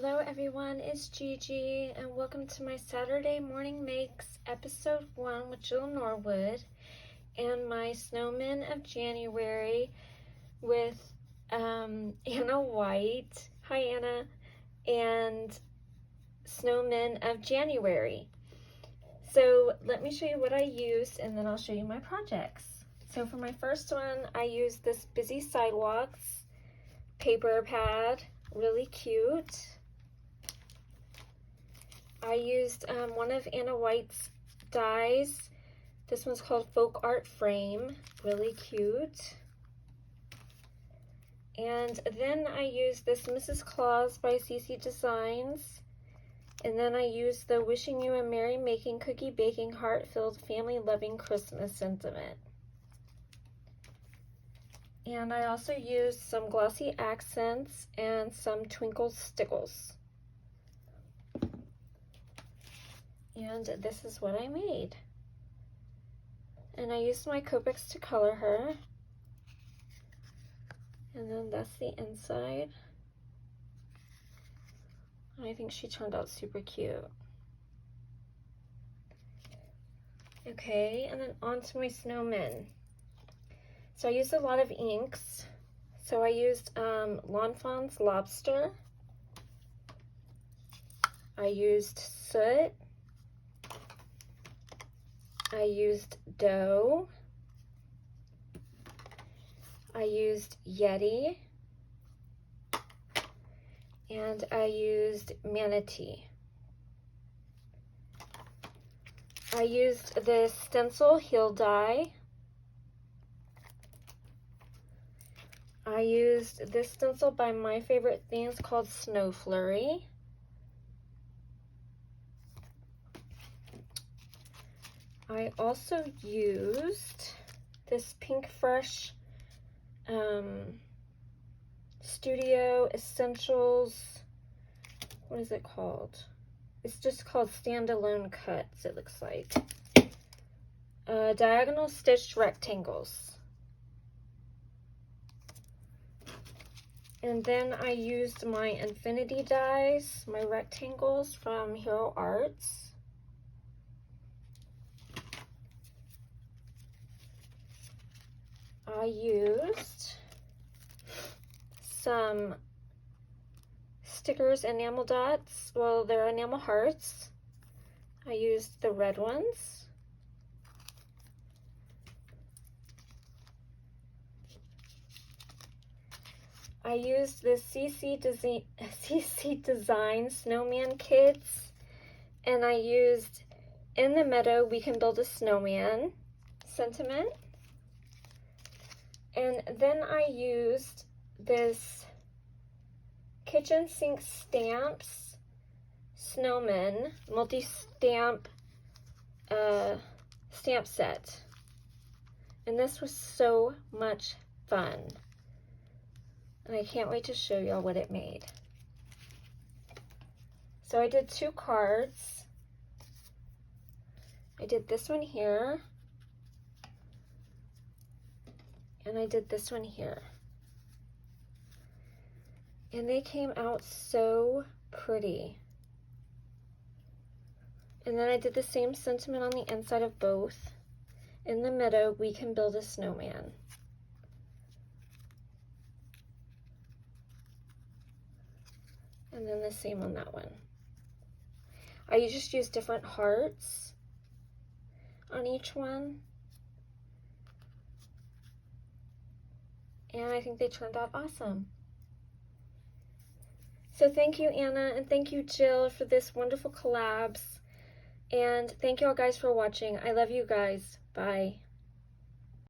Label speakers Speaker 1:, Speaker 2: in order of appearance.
Speaker 1: Hello everyone, it's Gigi and welcome to my Saturday Morning Makes episode 1 with Jill Norwood and my Snowmen of January with Anna Wight, hi Anna, and Snowmen of January. So let me show you what I used and then I'll show you my projects. So for my first one, I used this Busy Sidewalks paper pad, really cute. I used one of Anna Wight's dies. This one's called Folk Art Frame, really cute. And then I used this Mrs. Claus by CC Designs. And then I used the Wishing You a Merry Making Cookie Baking Heart-Filled Family Loving Christmas Sentiment. And I also used some glossy accents and some twinkle stickles. And this is what I made. And I used my Copics to color her. And then that's the inside. I think she turned out super cute. Okay, and then on to my snowmen. So I used a lot of inks. So I used Lawn Fawn's Lobster. I used Soot. I used Doe. I used Yeti. And I used Manatee. I used this stencil heel die. I used this stencil by My Favorite Things called Snow Flurry. I also used this Pink Fresh Studio Essentials, what is it called? It's just called Standalone Cuts, it looks like. Diagonal Stitched Rectangles. And then I used my Infinity dies, my rectangles from Hero Arts. I used some stickers, enamel dots. Well, they're enamel hearts. I used the red ones. I used the CC Design Snowman kits, and I used In the Meadow We Can Build a Snowman sentiment. And then I used this Kitchen Sink Stamps Snowmen multi-stamp stamp set. And this was so much fun. And I can't wait to show y'all what it made. So I did 2 cards. I did this one here. And I did this one here. And they came out so pretty. And then I did the same sentiment on the inside of both. In the meadow, we can build a snowman. And then the same on that one. I just used different hearts on each one. And I think they turned out awesome. So thank you, Anna, and thank you, Jill, for this wonderful collabs. And thank you all guys for watching. I love you guys. Bye.